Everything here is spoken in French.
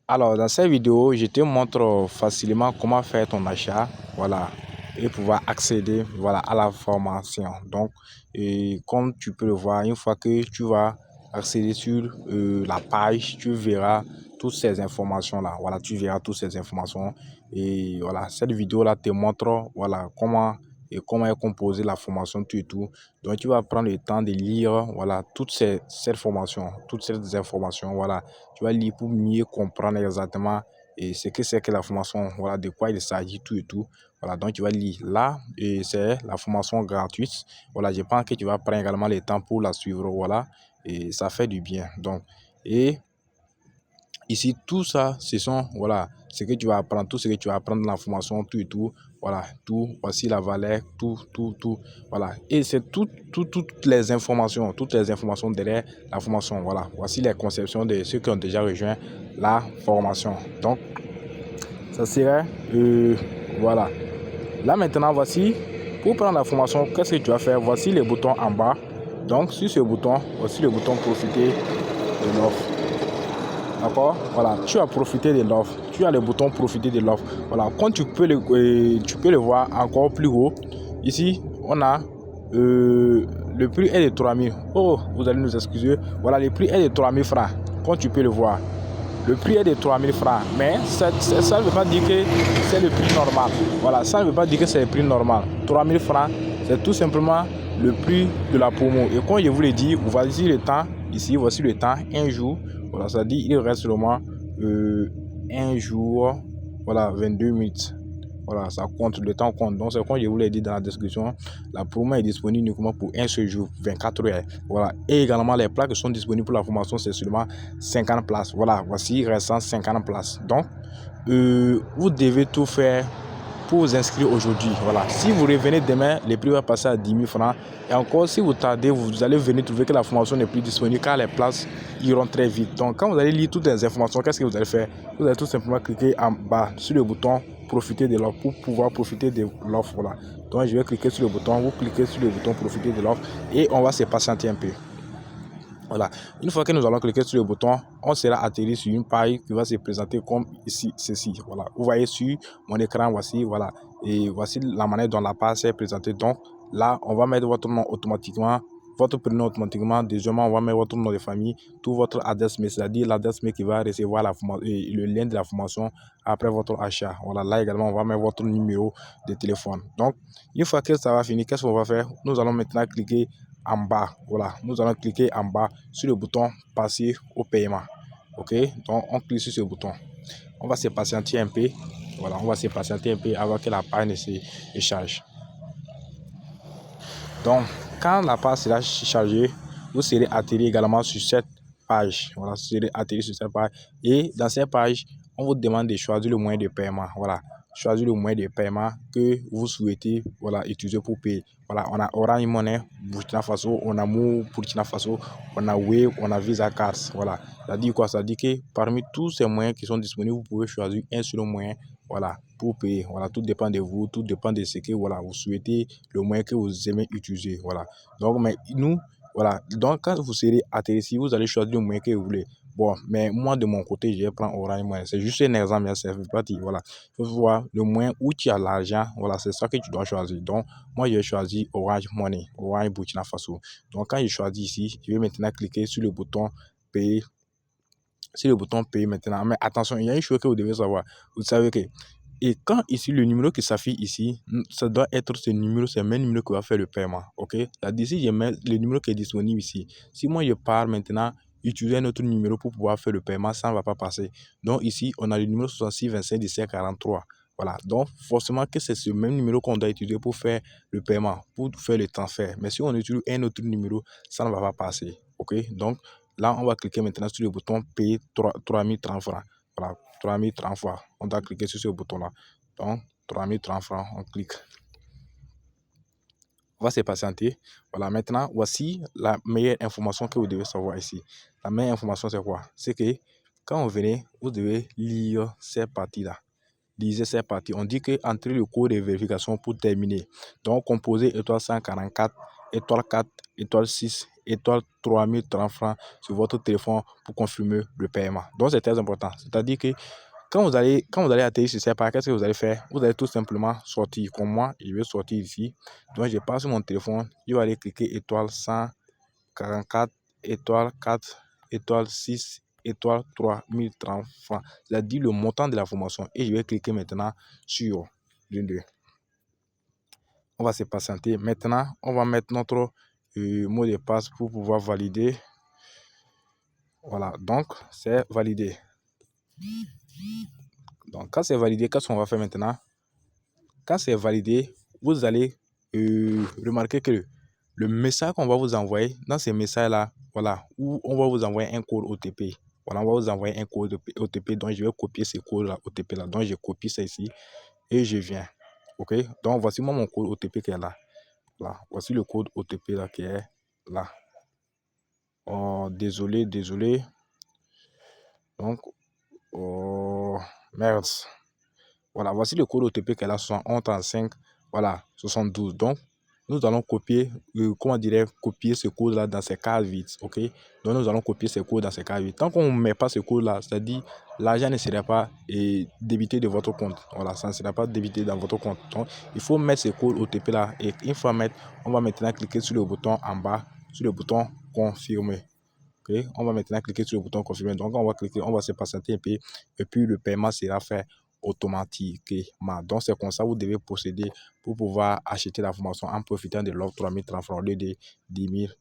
Alors, dans cette vidéo, je te montre facilement comment faire ton achat, voilà, et pouvoir accéder, voilà, à la formation. Donc, et comme tu peux le voir, une fois que tu vas accéder sur la page, tu verras toutes ces informations-là. Voilà, tu verras toutes ces informations. Et voilà, cette vidéo-là te montre, voilà, comment est composée la formation, tout et tout. Donc, tu vas prendre le temps de lire, voilà, cette formation, toutes ces informations, voilà. Tu vas lire pour mieux comprendre exactement et ce que c'est que la formation, voilà, de quoi il s'agit, tout et tout. Voilà, donc tu vas lire là, et c'est la formation gratuite. Voilà, je pense que tu vas prendre également le temps pour la suivre, voilà, et ça fait du bien. Donc, et ici, tout ça, ce sont, voilà, ce que tu vas apprendre, tout ce que tu vas apprendre dans la formation, tout et tout, voilà, tout, voici la valeur, tout, voilà. Et c'est toutes les informations derrière la formation, voilà. Voici les conceptions de ceux qui ont déjà rejoint la formation. Donc, ça serait, voilà. Là, maintenant, voici, pour prendre la formation, qu'est-ce que tu vas faire? Voici les boutons en bas. Donc, sur ce bouton, voici le bouton profiter de l'offre. D'accord, voilà, tu as profité de l'offre, tu as le bouton profiter de l'offre. Voilà, quand tu peux le voir encore plus haut. Ici on a le prix est de 3000. Oh, vous allez nous excuser. Voilà, le prix est de 3000 francs. Quand tu peux le voir, le prix est de 3000 francs, mais ça ne veut pas dire que c'est le prix normal. Voilà, ça ne veut pas dire que c'est le prix normal. 3000 francs, c'est tout simplement le prix de la promo. Et quand je vous le dis, voici le temps. Ici, voici le temps, un jour. Voilà, ça dit il reste seulement un jour, voilà, 22 minutes. Voilà, ça compte, le temps compte. Donc, c'est comme je vous l'ai dit dans la description, la promo est disponible uniquement pour un seul jour, 24 heures. Voilà, et également les places qui sont disponibles pour la formation, c'est seulement 50 places. Voilà, voici, il reste 50 places. Donc, vous devez tout faire pour vous inscrire aujourd'hui. Voilà, si vous revenez demain, les prix vont passer à 10 000 francs. Et encore, si vous tardez, vous allez venir trouver que la formation n'est plus disponible car les places iront très vite. Donc, quand vous allez lire toutes les informations, qu'est-ce que vous allez faire? Vous allez tout simplement cliquer en bas sur le bouton profiter de l'offre pour pouvoir profiter de l'offre. Voilà. Donc, je vais cliquer sur le bouton, vous cliquez sur le bouton profiter de l'offre et on va se patienter un peu. Voilà, une fois que nous allons cliquer sur le bouton, on sera atterri sur une page qui va se présenter comme ici, ceci. Voilà, vous voyez sur mon écran, voici, voilà, et voici la manière dont la page s'est présentée. Donc là, on va mettre votre nom automatiquement, votre prénom automatiquement. Deuxièmement, on va mettre votre nom de famille, tout votre adresse mail, c'est-à-dire l'adresse mail qui va recevoir la formation, le lien de la formation après votre achat. Voilà, là également, on va mettre votre numéro de téléphone. Donc, une fois que ça va finir, qu'est-ce qu'on va faire? Nous allons maintenant cliquer en bas. Voilà, nous allons cliquer en bas sur le bouton passer au paiement. Ok, donc on clique sur ce bouton, on va se patienter un peu. Voilà, on va se patienter un peu avant que la page ne se charge. Donc quand la page sera chargée, vous serez atterri également sur cette page. Voilà, vous serez atterri sur cette page et dans cette page on vous demande de choisir le moyen de paiement. Voilà, choisir le moyen de paiement que vous souhaitez, voilà, utiliser pour payer. Voilà, on a Orange Money Burkina Faso, on a Mou Burkina Faso, on a Wave, on a Visa Cards. Voilà, ça dit quoi? Ça dit que parmi tous ces moyens qui sont disponibles, vous pouvez choisir un seul moyen, voilà, pour payer. Voilà, tout dépend de vous, tout dépend de ce que, voilà, vous souhaitez, le moyen que vous aimez utiliser. Voilà, donc mais nous, voilà, donc quand vous serez atterri, vous allez choisir le moyen que vous voulez. Bon, mais moi, de mon côté, je vais prendre Orange Money. C'est juste un exemple, ça fait partie. Voilà. Il faut voir le moyen où tu as l'argent. Voilà, c'est ça que tu dois choisir. Donc, moi, je vais choisir Orange Money, Orange Burkina Faso. Donc, quand je choisis ici, je vais maintenant cliquer sur le bouton payer. Sur le bouton payer maintenant. Mais attention, il y a une chose que vous devez savoir. Vous savez que, et quand ici, le numéro qui s'affiche ici, ça doit être ce numéro, c'est le même numéro qui va faire le paiement. Ok? Là, d'ici, je mets le numéro qui est disponible ici. Si moi, je pars maintenant, utiliser un autre numéro pour pouvoir faire le paiement, ça ne va pas passer. Donc, ici, on a le numéro 66 25 17 43. Voilà. Donc, forcément que c'est ce même numéro qu'on doit utiliser pour faire le paiement, pour faire le transfert. Mais si on utilise un autre numéro, ça ne va pas passer. Ok? Donc, là, on va cliquer maintenant sur le bouton payer 3030 francs. Voilà, 3030 francs. On doit cliquer sur ce bouton-là. Donc, 3030 francs, on clique. On va se patienter. Voilà, maintenant, voici la meilleure information que vous devez savoir ici. La meilleure information, c'est quoi? C'est que quand vous venez, vous devez lire ces parties-là. Lisez ces parties. On dit que entrer le code de vérification pour terminer. Donc, composez étoile 144 étoile 4, étoile 6, étoile 3030 francs sur votre téléphone pour confirmer le paiement. Donc, c'est très important. C'est-à-dire que quand vous allez atterrir sur cette page, qu'est-ce que vous allez faire? Vous allez tout simplement sortir. Comme moi, je vais sortir ici. Donc, je passe sur mon téléphone. Je vais aller cliquer étoile 144, étoile 4, étoile 6, étoile 3030 francs. C'est-à-dire le montant de la formation. Et je vais cliquer maintenant sur l'une d'eux. On va se patienter. Maintenant, on va mettre notre mot de passe pour pouvoir valider. Voilà, donc c'est validé. Donc, quand c'est validé, qu'est-ce qu'on va faire maintenant? Quand c'est validé, vous allez remarquer que le message qu'on va vous envoyer, dans ces messages-là, voilà, où on va vous envoyer un code OTP. Voilà, on va vous envoyer un code OTP. Donc, je vais copier ce code-là, OTP-là. Donc, je copie ça ici et je viens. OK? Donc, voici moi mon code OTP qui est là. Là. Voici le code OTP là, qui est là. Oh, désolé. Donc, oh, merde. Voilà, voici le code OTP qu'elle a 7135, voilà, 72. Donc, nous allons copier, copier ce code-là dans ces cases vides, ok? Donc, nous allons copier ce code dans ces cases vides. Tant qu'on ne met pas ce code-là, c'est-à-dire l'argent ne sera pas débité de votre compte. Voilà, ça ne sera pas débité dans votre compte. Donc, il faut mettre ce code OTP-là et une fois mettre, on va maintenant cliquer sur le bouton en bas, sur le bouton confirmer. Okay? On va maintenant cliquer sur le bouton confirmer. Donc, on va cliquer, on va se patienter un peu et puis le paiement sera fait automatiquement. Donc, c'est comme ça que vous devez procéder pour pouvoir acheter la formation en profitant de l'offre 3030 francs au lieu de 10 000